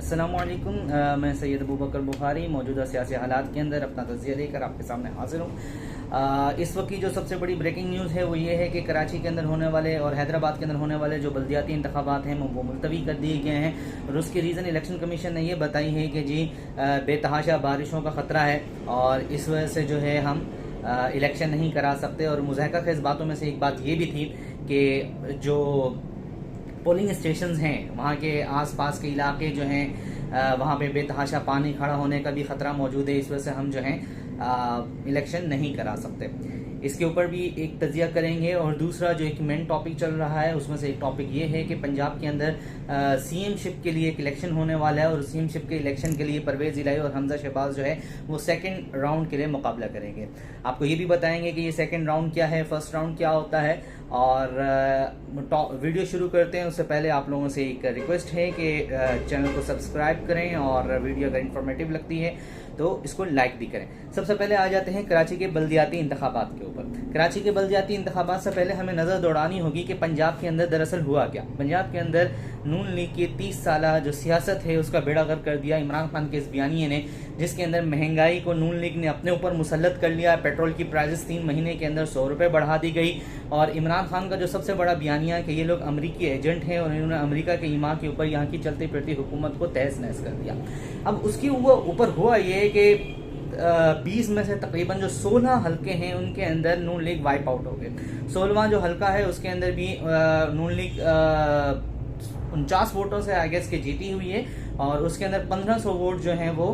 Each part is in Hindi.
अस्सलामुअलैकुम। मैं सैयद अबू बकर बुखारी मौजूदा सियासी हालात के अंदर अपना तज़िया लेकर आपके सामने हाजिर हूँ। इस वक्त की जो सबसे बड़ी ब्रेकिंग न्यूज़ है वो ये है कि कराची के अंदर होने वाले और हैदराबाद के अंदर होने वाले जो बल्दियाती इंतखाबात हैं वो मुलतवी कर दिए गए हैं। और उसकी रीज़न इलेक्शन कमीशन ने ये बताई है कि जी बेतहाशा बारिशों का ख़तरा है और इस वजह से जो है हम इलेक्शन नहीं करा सकते। और मुज़ाहिका खेज़ बातों में से एक बात ये भी थी कि जो पोलिंग स्टेशंस हैं वहाँ के आसपास के इलाके जो हैं वहाँ पे बेतहाशा पानी खड़ा होने का भी ख़तरा मौजूद है। इस वजह से हम जो है इलेक्शन नहीं करा सकते। इसके ऊपर भी एक तजिया करेंगे। और दूसरा जो एक मेन टॉपिक चल रहा है उसमें से एक टॉपिक ये है कि पंजाब के अंदर सीएमशिप के लिए एक इलेक्शन होने वाला है और सीएमशिप के इलेक्शन के लिए परवेज़ इलाही और हमजा शहबाज जो है वो सेकंड राउंड के लिए मुकाबला करेंगे। आपको ये भी बताएंगे कि ये सेकंड राउंड क्या है, फर्स्ट राउंड क्या होता है। और वीडियो शुरू करते हैं उससे पहले आप लोगों से एक रिक्वेस्ट है कि चैनल को सब्सक्राइब करें और वीडियो अगर इन्फॉर्मेटिव लगती है तो इसको लाइक भी करें। सबसे पहले आ जाते हैं कराची के बल्दियाती इंतखाबात के ऊपर। कराची के बल्दियाती इंतखाबात से पहले हमें नज़र दौड़ानी होगी कि पंजाब के अंदर दरअसल हुआ क्या। पंजाब के अंदर नून लीग की 30 साला जो सियासत है उसका बेड़ा गर्क कर दिया इमरान खान के इस बयानिए ने, जिसके अंदर महंगाई को नून लीग ने अपने ऊपर मुसल्लत कर लिया। पेट्रोल की प्राइसेस 3 महीने के अंदर 100 रुपये बढ़ा दी गई। और इमरान खान का जो सबसे बड़ा बयानिया है कि ये लोग अमरीकी एजेंट हैं और इन्होंने अमेरिका के ईमा के ऊपर यहाँ की चलती फिरती हुकूमत को तहस नहस कर दिया। अब उसके ऊपर हुआ ये कि 20 में से तकरीबन जो 16 हलके हैं उनके अंदर नून लीग वाइप आउट हो गए। 16वां जो हलका है उसके अंदर भी नून लीग 49 वोटों से आई गेस के जीती हुई है। और उसके अंदर 1500 वोट जो हैं वो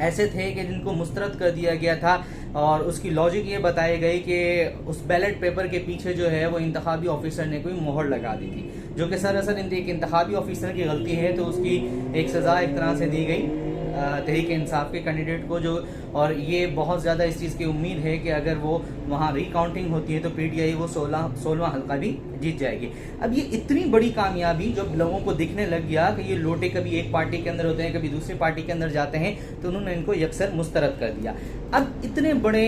ऐसे थे कि जिनको मुस्तरद कर दिया गया था। और उसकी लॉजिक ये बताई गई कि उस बैलेट पेपर के पीछे जो है वो इंतखाबी ऑफिसर ने कोई मोहर लगा दी थी, जो कि सरासर एक इंतखाबी ऑफिसर की गलती है तो उसकी एक सज़ा एक तरह से दी गई तहरीक इंसाफ के कैंडिडेट को जो। और ये बहुत ज़्यादा इस चीज़ की उम्मीद है कि अगर वो वहाँ रिकाउंटिंग होती है तो पीटीआई वो 16वां हल्का भी जीत जाएगी। अब ये इतनी बड़ी कामयाबी जब लोगों को दिखने लग गया कि ये लोटे कभी एक पार्टी के अंदर होते हैं कभी दूसरी पार्टी के अंदर जाते हैं, तो उन्होंने इनको यकसर मुस्तरद कर दिया। अब इतने बड़े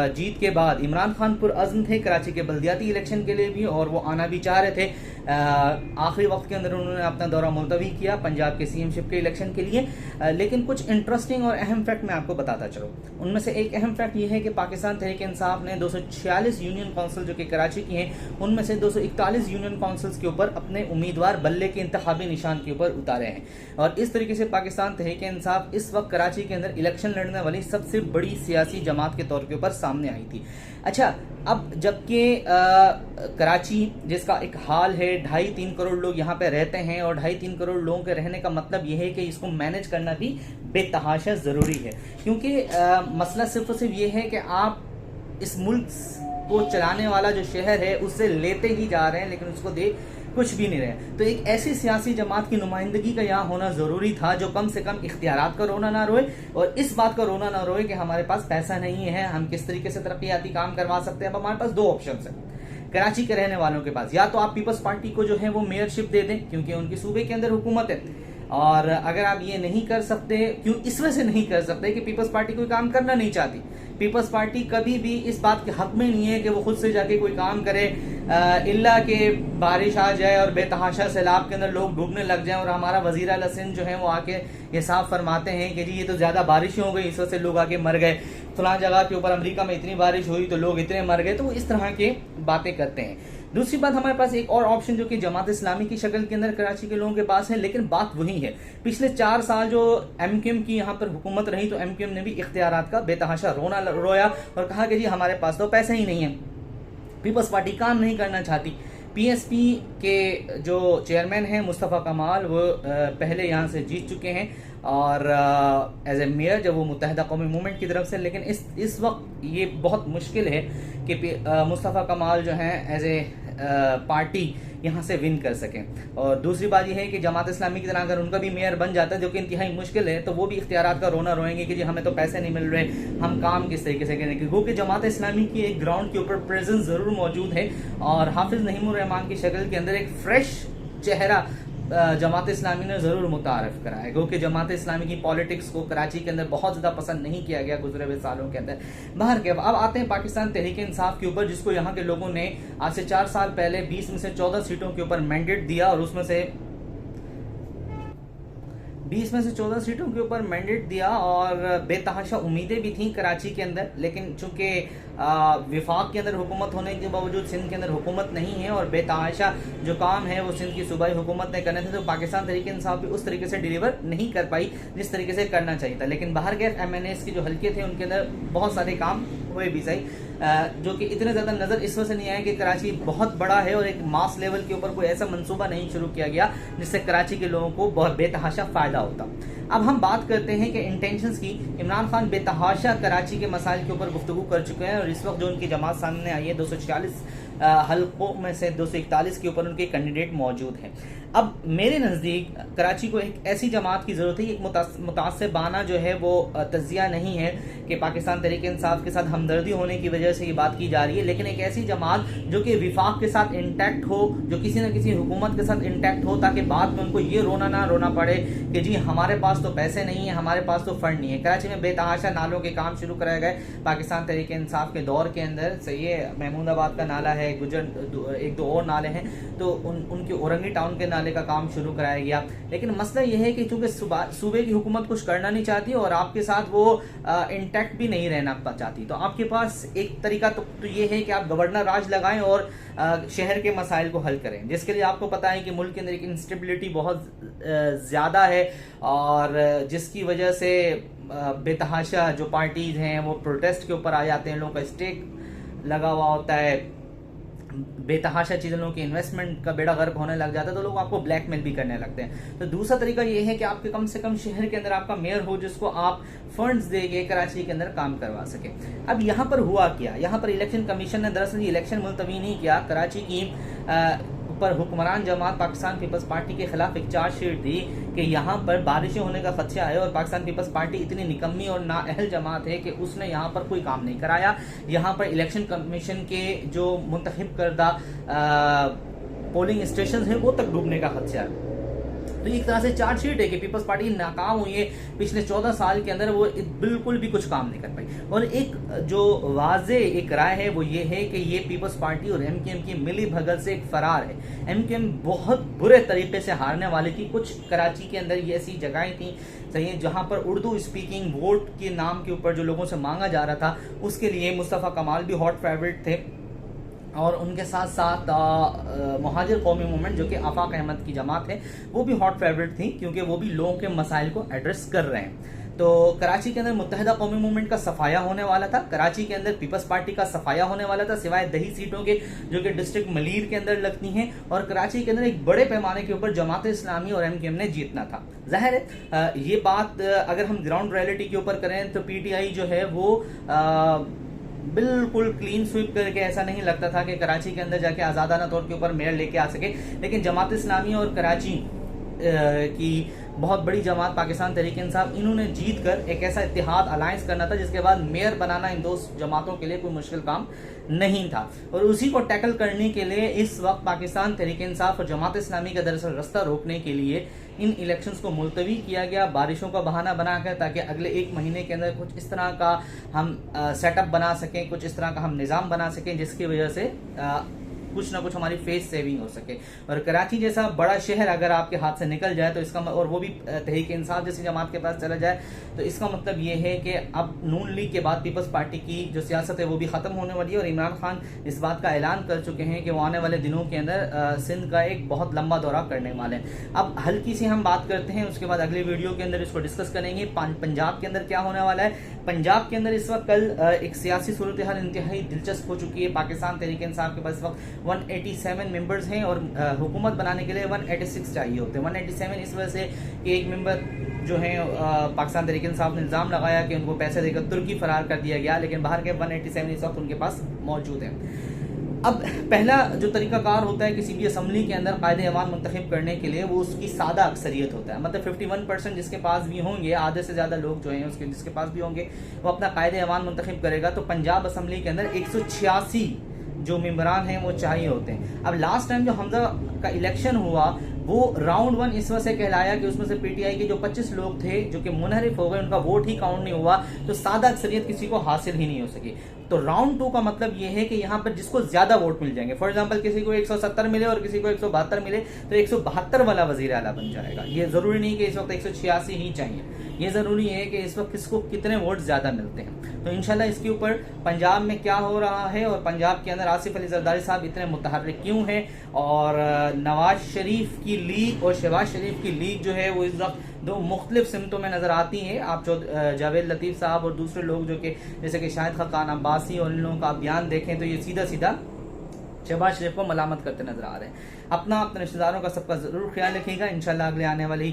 जीत के बाद इमरान खान पुरअज़्म थे कराची के बल्दियाती इलेक्शन के लिए भी और वो आना भी चाह रहे थे। आखिरी वक्त के अंदर उन्होंने अपना दौरा मुलतवी किया पंजाब के सीएमशिप के इलेक्शन के लिए। लेकिन कुछ इंटरेस्टिंग और अहम फैक्ट मैं आपको बताता चलूँ। उनमें से एक अहम फैक्ट ये है कि पाकिस्तान तहरीक इंसाफ ने 246 यूनियन काउंसिल जो कि कराची की हैं उनमें से 241 यूनियन काउंसिल्स के ऊपर अपने उम्मीदवार बल्ले के इंतखाबी निशान के ऊपर उतारे हैं। और इस तरीके से पाकिस्तान तहरीक इंसाफ इस वक्त कराची के अंदर इलेक्शन लड़ने वाली सबसे बड़ी सियासी जमात के तौर के ऊपर सामने आई थी। अच्छा, अब जबकि कराची जिसका एक हाल है 2.5-3 करोड़ लोग यहाँ पे रहते हैं और 2.5-3 करोड़ लोगों के रहने का मतलब यह है कि इसको मैनेज करना भी बेतहाशा ज़रूरी है। क्योंकि मसला सिर्फ और सिर्फ ये है कि आप इस मुल्क को चलाने वाला जो शहर है उससे लेते ही जा रहे हैं लेकिन उसको दे कुछ भी नहीं रहे। तो एक ऐसी सियासी जमात की नुमाइंदगी का यहाँ होना ज़रूरी था जो कम से कम इख्तियारात का रोना ना रोए और इस बात का रोना ना रोए कि हमारे पास पैसा नहीं है, हम किस तरीके से तरक्याती काम करवा सकते हैं। अब हमारे पास 2 ऑप्शन है कराची के रहने वालों के पास। या तो आप पीपल्स पार्टी को जो है वो मेयरशिप दे दें क्योंकि उनकी सूबे के अंदर हुकूमत है। और अगर आप ये नहीं कर सकते, क्यों इस वजह से नहीं कर सकते कि पीपल्स पार्टी कोई काम करना नहीं चाहती। पीपल्स पार्टी कभी भी इस बात के हक में नहीं है कि वो खुद से जाके कोई काम करे, इल्ला के बारिश आ जाए और बेतहाशा सैलाब के अंदर लोग डूबने लग जाएं। और हमारा वजीर आला सिंध जो है वो आके ये साफ फरमाते हैं कि जी ये तो ज़्यादा बारिश हो गई इस वजह से लोग आके मर गए, फलां जगह के ऊपर अमेरिका में इतनी बारिश हुई तो लोग इतने मर गए। तो वो इस तरह के बातें करते हैं। दूसरी बात, हमारे पास एक और ऑप्शन जो कि जमात इस्लामी की शक्ल के अंदर कराची के लोगों के पास है, लेकिन बात वही है। पिछले 4 साल जो एमक्यूएम की यहाँ पर हुकूमत रही तो एमक्यूएम ने भी इख्तियारात का बेतहाशा रोना रोया और कहा कि जी हमारे पास तो पैसे ही नहीं है। पीपल्स पार्टी काम नहीं करना चाहती। पीएसपी के जो चेयरमैन हैं मुस्तफ़ा कमाल वो पहले यहाँ से जीत चुके हैं और एज ए मेयर जब वो मुत्तहिदा कौमी मूवमेंट की तरफ से। लेकिन इस वक्त ये बहुत मुश्किल है कि मुस्तफ़ा कमाल जो हैं एज ए पार्टी यहाँ से विन कर सकें। और दूसरी बात यह है कि जमात इस्लामी की तरह अगर उनका भी मेयर बन जाता है जो कि इंतहाई मुश्किल है तो वो भी इख्तियारात का रोना रोएंगे कि जी हमें तो पैसे नहीं मिल रहे, हम काम किस तरीके से करेंगे। क्योंकि जमात इस्लामी की एक ग्राउंड के ऊपर प्रेजेंस ज़रूर मौजूद है और हाफिज़ नहीमुर रहमान की शक्ल के अंदर एक फ्रेश चेहरा जमात इस्लामी ने ज़रूर मुतारफ़ करा है। क्योंकि जमात इस्लामी की पॉलिटिक्स को कराची के अंदर बहुत ज़्यादा पसंद नहीं किया गया गुजरे हुए सालों के अंदर। बाहर के अब आते हैं पाकिस्तान तहरीक इंसाफ के ऊपर, जिसको यहाँ के लोगों ने आज से 4 साल पहले 20 में से 14 सीटों के ऊपर मैंडेट दिया और उसमें से 20 में से 14 सीटों के ऊपर मैंडेट दिया और बेतहाशा उम्मीदें भी थी कराची के अंदर, लेकिन चूंकि विफाक के अंदर हुकूमत होने के बावजूद सिंध के अंदर हुकूमत नहीं है और बेतहाशा जो काम है वो सिंध की सूबाई हुकूमत ने करने थे, तो पाकिस्तान तहरीक इंसाफ भी उस तरीके से डिलीवर नहीं कर पाई जिस तरीके से करना चाहिए था। लेकिन बाहर गैर MNAs के जो हल्के थे उनके अंदर बहुत सारे काम हुए भी सही, जो कि इतने ज़्यादा नज़र इस वजह से नहीं आया कि कराची बहुत बड़ा है और एक मास लेवल के ऊपर कोई ऐसा मंसूबा नहीं शुरू किया गया जिससे कराची के लोगों को बहुत बेतहाशा फ़ायदा होता। अब हम बात करते हैं कि इंटेंशंस की। इमरान खान बेतहाशा कराची के मसाइल के ऊपर गुफ्तगू कर चुके हैं और इस वक्त जो उनकी जमात सामने आई है 246 हल्कों में से 241 के ऊपर उनके कैंडिडेट मौजूद हैं। अब मेरे नज़दीक कराची को एक ऐसी जमात की ज़रूरत है, एक मुतासिबाना जो है वो तज्जिया नहीं है कि पाकिस्तान तहरीक इंसाफ के साथ हमदर्दी होने की वजह से ये बात की जा रही है, लेकिन एक ऐसी जमात जो कि विफाक के साथ इंटैक्ट हो, जो किसी न किसी हुकूमत के साथ इंटैक्ट हो, ताकि बाद में उनको ये रोना रोना पड़े कि जी हमारे पास तो पैसे नहीं है, हमारे पास तो फंड नहीं है। कराची में बेतहाशा नालों के काम शुरू कराए गए पाकिस्तान तहरीक इंसाफ के दौर के अंदर से। ये महमूदाबाद का नाला है, गुजर एक दो और नाले हैं, तो उनके औरंगी टाउन के नाले का काम शुरू कराया गया। लेकिन मसला यह है कि चूंकि सूबे की हुकूमत कुछ करना नहीं चाहती और आपके साथ वो इंटैक्ट भी नहीं रहना चाहती, तो आपके पास एक तरीका तो ये है कि आप गवर्नर राज लगाएं और शहर के मसाइल को हल करें, जिसके लिए आपको पता है कि मुल्क के अंदर एक इंस्टेबिलिटी बहुत ज़्यादा है और जिसकी वजह से बेतहाशा जो पार्टीज हैं वो प्रोटेस्ट के ऊपर आ जाते हैं, लोगों का स्टेक लगा हुआ होता है, बेतहाशा चीज़ों की इन्वेस्टमेंट का बेड़ा गर्क होने लग जाता है, तो लोग आपको ब्लैकमेल भी करने लगते हैं। तो दूसरा तरीका ये है कि आपके कम से कम शहर के अंदर आपका मेयर हो जिसको आप फंड्स देके कराची के अंदर काम करवा सके। अब यहाँ पर हुआ क्या, यहाँ पर इलेक्शन कमीशन ने दरअसल इलेक्शन मुलतवी नहीं किया, कराची की पर हुक्मरान जमात पाकिस्तान पीपल्स पार्टी के खिलाफ एक चार्जशीट दी कि यहाँ पर बारिशें होने का खदशा है और पाकिस्तान पीपल्स पार्टी इतनी निकम्मी और नाअहल जमात है कि उसने यहाँ पर कोई काम नहीं कराया। यहाँ पर इलेक्शन कमीशन के जो मुंतखब करदा पोलिंग स्टेशन है वो तक डूबने का खदशा है। तो एक तरह से चार्जशीट है कि पीपल्स पार्टी नाकाम हुई है पिछले 14 साल के अंदर, वो बिल्कुल भी कुछ काम नहीं कर पाई। और एक जो वाजे एक राय है वो ये है कि ये पीपल्स पार्टी और MKM की मिली भगत से एक फरार है। MKM बहुत बुरे तरीके से हारने वाली थी। कुछ कराची के अंदर ये ऐसी जगहें थी सही जहां पर उर्दू स्पीकिंग वोट के नाम के ऊपर जो लोगों से मांगा जा रहा था, उसके लिए मुस्तफ़ा कमाल भी हॉट फेवरेट थे और उनके साथ साथ मुहाजिर कौमी मूवमेंट जो कि आफाक अहमद की जमात है वो भी हॉट फेवरेट थी, क्योंकि वो भी लोगों के मसाइल को एड्रेस कर रहे हैं। तो कराची के अंदर मुत्तहिदा कौमी मूवमेंट का सफाया होने वाला था, कराची के अंदर पीपल्स पार्टी का सफाया होने वाला था, सिवाय दही सीटों के जो कि डिस्ट्रिक्ट मलीर के अंदर लगती हैं, और कराची के अंदर एक बड़े पैमाने के ऊपर जमात इस्लामी और MKM ने जीतना था। जाहिर है ये बात अगर हम ग्राउंड रियलिटी के ऊपर करें तो PTI जो है वो बिल्कुल क्लीन स्वीप करके ऐसा नहीं लगता था कि कराची के अंदर जाके आज़ादाना तौर के ऊपर मेयर लेके आ सके। लेकिन जमात इस्लामी और कराची की बहुत बड़ी जमात पाकिस्तान तहरीक इंसाफ, इन्होंने जीत कर एक ऐसा इत्तेहाद अलायंस करना था जिसके बाद मेयर बनाना इन दो जमातों के लिए कोई मुश्किल काम नहीं था। और उसी को टैकल करने के लिए इस वक्त पाकिस्तान तहरीक इंसाफ और जमात इस्लामी का दरअसल रास्ता रोकने के लिए इन इलेक्शंस को मुलतवी किया गया, बारिशों का बहाना बनाकर, ताकि अगले 1 महीने के अंदर कुछ इस तरह का हम सेटअप बना सकें, कुछ इस तरह का हम निज़ाम बना सकें जिसकी वजह से कुछ ना कुछ हमारी फेस सेविंग हो सके। और कराची जैसा बड़ा शहर अगर आपके हाथ से निकल जाए तो इसका, और वो भी तहरीक इंसाफ जैसी जमात के पास चला जाए, तो इसका मतलब ये है कि अब नून लीग के बाद पीपल्स पार्टी की जो सियासत है वो भी ख़त्म होने वाली है। और इमरान खान इस बात का ऐलान कर चुके हैं कि वो आने वाले दिनों के अंदर सिंध का एक बहुत लंबा दौरा करने वाले हैं। अब हल्की सी हम बात करते हैं, उसके बाद अगले वीडियो के अंदर इसको डिस्कस करेंगे। पंजाब के अंदर क्या होने वाला है। पंजाब के अंदर इस वक्त कल एक सियासी सूरत हाल इंतहाई दिलचस्प हो चुकी है। पाकिस्तान तहरीक इंसाफ के पास इस वक्त 187 मेंबर्स हैं और हुकूमत बनाने के लिए 186 चाहिए होते हैं। 187 इस वजह से कि एक मेंबर जो है पाकिस्तान तहरीक इंसाफ ने इल्ज़ाम लगाया कि उनको पैसे देकर तुर्की फरार कर दिया गया, लेकिन बाहर के 187 इस वक्त उनके पास मौजूद हैं। अब पहला जो तरीकाकार होता है किसी भी असम्बली के अंदर कायदे अवान मुंतखब करने के लिए, वो उसकी सादा अक्सरियत होता है। मतलब 51% जिसके पास भी होंगे, आधे से ज़्यादा लोग जो हैं उसके जिसके पास भी होंगे, वो अपना कायदे अवान मुंतखब करेगा। तो पंजाब असम्बली के अंदर 186 जो मेंबरान हैं वो चाहिए होते हैं। अब लास्ट टाइम जो हमजा का इलेक्शन हुआ वो राउंड 1 इस वजह से कहलाया कि उसमें से पीटीआई के जो 25 लोग थे जो कि मुनहरिफ हो गए, उनका वोट ही काउंट नहीं हुआ, तो सादा अक्सरियत किसी को हासिल ही नहीं हो सकी। तो राउंड 2 का मतलब ये है कि यहाँ पर जिसको ज्यादा वोट मिल जाएंगे, फॉर एग्जांपल किसी को 170 मिले और किसी को 172 मिले, तो 172 वाला वजीर आला बन जाएगा। ये जरूरी नहीं कि इस वक्त 186 ही चाहिए, ये जरूरी है कि इस वक्त किसको कितने वोट ज्यादा मिलते हैं। तो इंशाल्लाह इसके ऊपर पंजाब में क्या हो रहा है और पंजाब के अंदर आसिफ अली जरदारी साहब इतने मुतहर्रिक क्यों हैं, और नवाज शरीफ की लीग और शहबाज शरीफ की लीग जो है वो इस वक्त दो मुख्तलिफ सिमतों में नजर आती हैं। आप जो जावेद लतीफ़ साहब और दूसरे लोग जो कि जैसे कि शाहिद खान अब्बासी और इन लोगों का बयान देखें तो ये सीधा सीधा शहबाज शरीफ को मलामत करते नजर आ रहे हैं। अपना अपने रिश्तेदारों का सबका जरूर ख्याल रखिएगा। इंशाल्लाह अगले आने वाली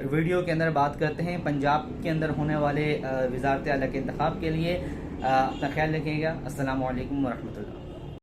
वीडियो के अंदर बात करते हैं पंजाब के अंदर होने वाले वज़ारत आला के इंतखाब के लिए। अपना ख्याल रखिएगा। अस्सलामु अलैकुम वरहमतुल्लाह।